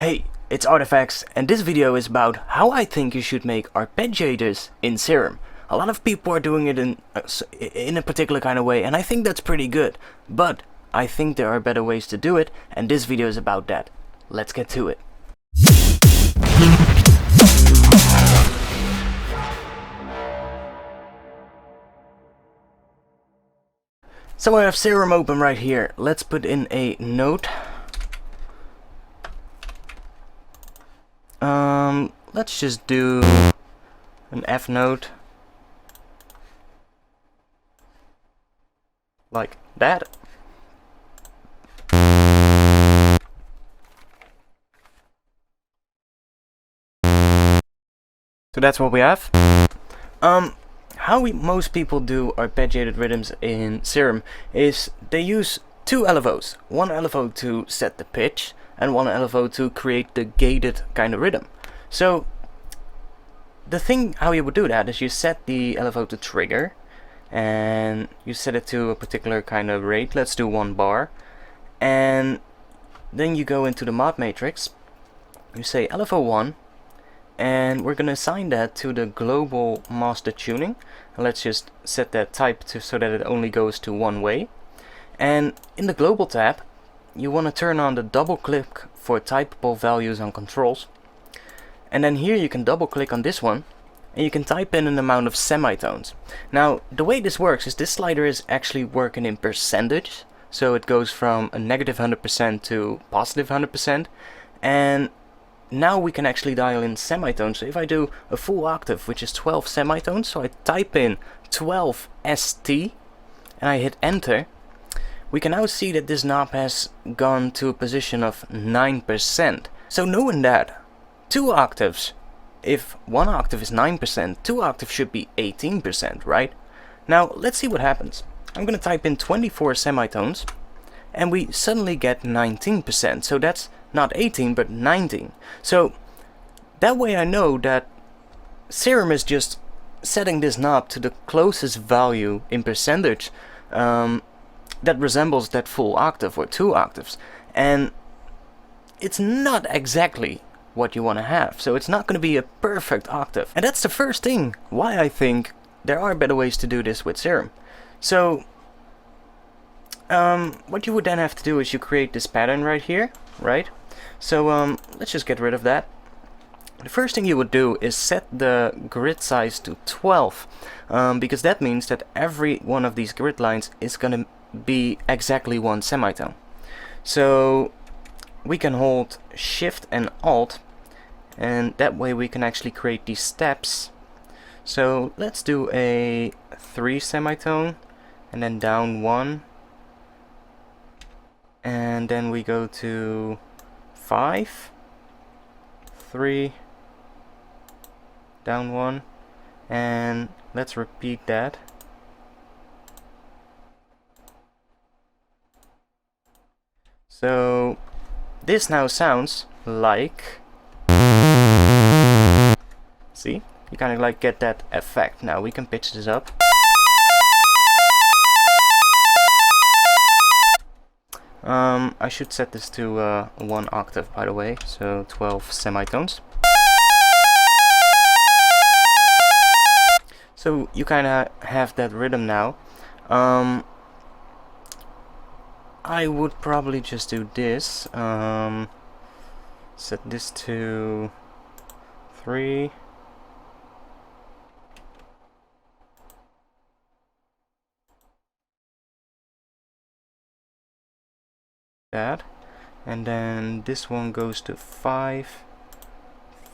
Hey, it's ARTFX, and this video is about how I think you should make arpeggiators in Serum. A lot of people are doing it in a particular kind of way, and I think that's pretty good. But I think there are better ways to do it, and this video is about that. Let's get to it. So I have Serum open right here. Let's put in a note. Let's just do an F note. Like that. So that's what we have. How most people do arpeggiated rhythms in Serum is they use two LFOs. One LFO to set the pitch and one LFO to create the gated kind of rhythm. So the thing how you would do that is you set the LFO to trigger and you set it to a particular kind of rate. Let's do 1 bar, and then you go into the mod matrix, you say LFO 1, and we're gonna assign that to the global master tuning. And let's just set that type to so that it only goes to one way. And in the global tab you want to turn on the double click for typable values and controls, and then here you can double click on this one and you can type in an amount of semitones. Now the way this works is this slider is actually working in percentage, so it goes from a negative 100% to positive 100%, and now we can actually dial in semitones. So if I do a full octave, which is 12 semitones, so I type in 12 ST and I hit enter, we can now see that this knob has gone to a position of 9%. So knowing that 2 octaves, if 1 octave is 9%, 2 octaves should be 18%, right? Now let's see what happens. I'm gonna type in 24 semitones and we suddenly get 19%. So that's not 18 but 19. So that way I know that Serum is just setting this knob to the closest value in percentage that resembles that full octave or 2 octaves, and it's not exactly what you want to have, so it's not going to be a perfect octave. And that's the first thing why I think there are better ways to do this with Serum. So what you would then have to do is you create this pattern right here, right? So let's just get rid of that. The first thing you would do is set the grid size to 12, because that means that every one of these grid lines is going to be exactly 1 semitone. So we can hold Shift and Alt, and that way we can actually create these steps. So let's do a 3 semitone and then down 1, and then we go to 5, 3, down 1, and let's repeat that. So this now sounds like, see, you kind of like get that effect. Now we can pitch this up. I should set this to 1 octave, by the way, so 12 semitones. So you kind of have that rhythm now. I would probably just do this. Set this to 3. That, and then this one goes to 5,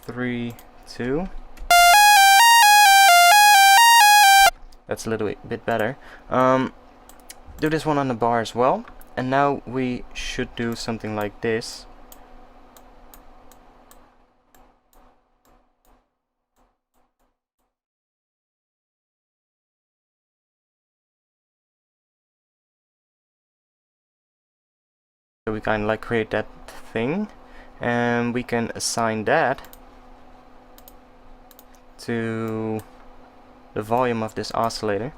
3, 2. That's a little bit better. Do this one on the bar as well, and now we should do something like this. So we kind of like create that thing, and we can assign that to the volume of this oscillator.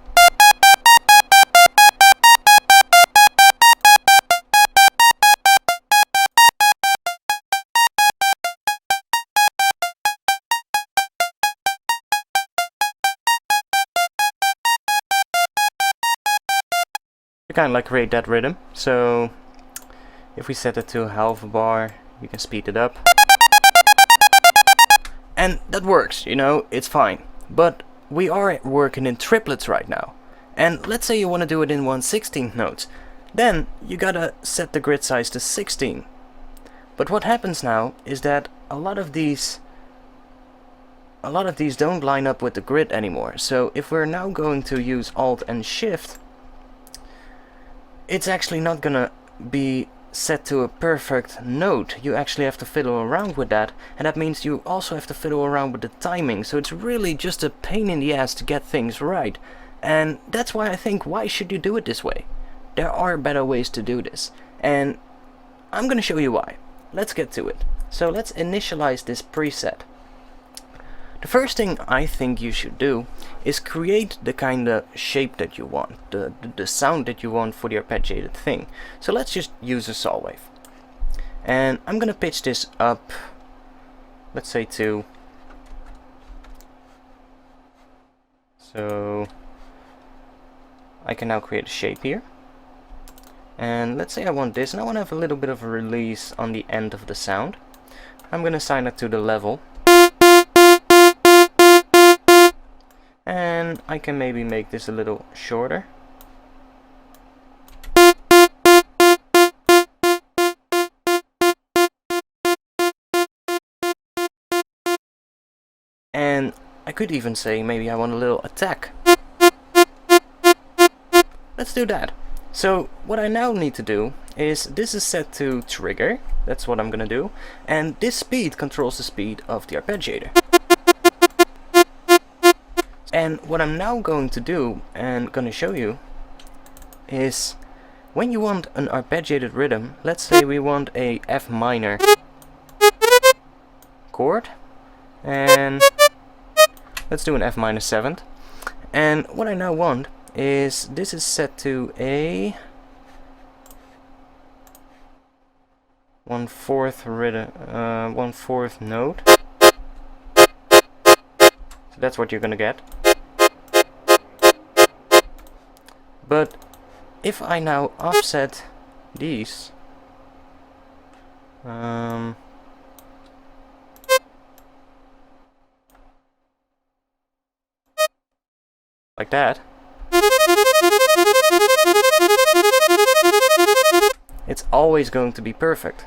to kind of like create that rhythm. So if we set it to half a bar, you can speed it up. And that works, you know, it's fine. But we are working in triplets right now. And let's say you want to do it in 1/16 notes. Then you gotta set the grid size to 16. But what happens now is that a lot of these don't line up with the grid anymore. So if we're now going to use Alt and Shift, it's actually not gonna be set to a perfect note. You actually have to fiddle around with that, and that means you also have to fiddle around with the timing. So it's really just a pain in the ass to get things right. And that's why I think, why should you do it this way? There are better ways to do this, and I'm gonna show you why. Let's get to it. So let's initialize this preset. The first thing I think you should do is create the kind of shape that you want, the sound that you want for the arpeggiated thing. So let's just use a saw wave. And I'm gonna pitch this up, let's say to, so I can now create a shape here. And let's say I want this, and I want to have a little bit of a release on the end of the sound. I'm gonna assign it to the level. And I can maybe make this a little shorter. And I could even say maybe I want a little attack. Let's do that. So what I now need to do is, this is set to trigger, that's what I'm gonna do, and this speed controls the speed of the arpeggiator. And what I'm now going to do, and gonna show you, is when you want an arpeggiated rhythm, let's say we want a F minor chord, and let's do an F minor 7th. And what I now want is, this is set to a 1/4 rhythm, 1/4 note. So that's what you're gonna get. But if I now offset these, like that, it's always going to be perfect.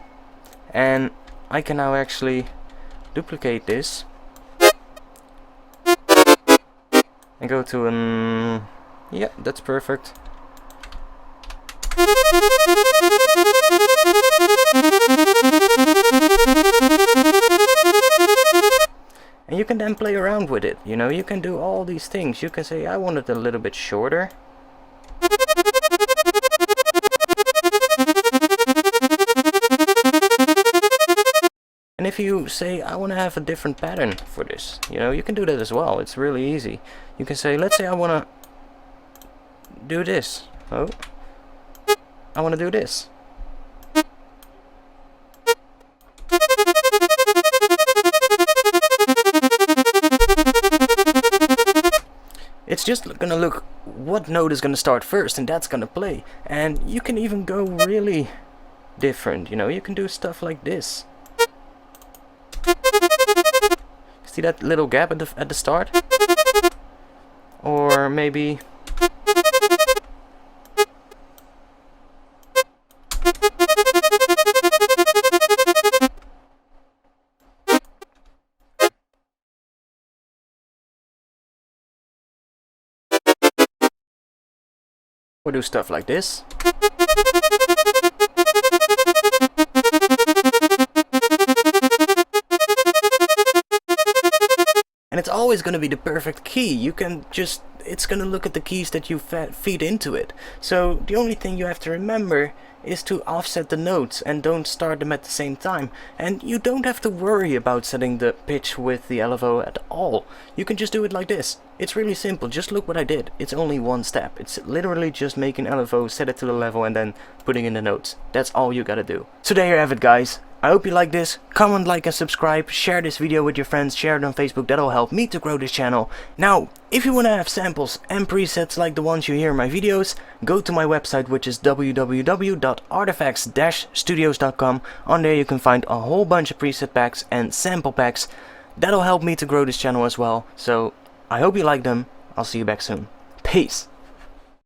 And I can now actually duplicate this and go to an, yeah, that's perfect. And you can then play around with it, you know, you can do all these things. You can say, I want it a little bit shorter. And if you say, I want to have a different pattern for this, you know, you can do that as well. It's really easy. You can say, let's say I want to do this. Oh, I want to do this. It's just gonna look what note is gonna start first, and that's gonna play. And you can even go really different, you know, you can do stuff like this. See that little gap at the start? Or maybe or do stuff like this. And it's always going to be the perfect key. You can just, it's going to look at the keys that you feed into it. So the only thing you have to remember is to offset the notes and don't start them at the same time. And you don't have to worry about setting the pitch with the LFO at all. You can just do it like this. It's really simple, just look what I did. It's only one step. It's literally just making LFO, set it to the level and then putting in the notes. That's all you gotta do. So there you have it, guys. I hope you like this. Comment, like and subscribe. Share this video with your friends. Share it on Facebook. That'll help me to grow this channel. Now, if you want to have samples and presets like the ones you hear in my videos, go to my website, which is www.artfx-studios.com. On there you can find a whole bunch of preset packs and sample packs. That'll help me to grow this channel as well. So I hope you like them. I'll see you back soon. Peace.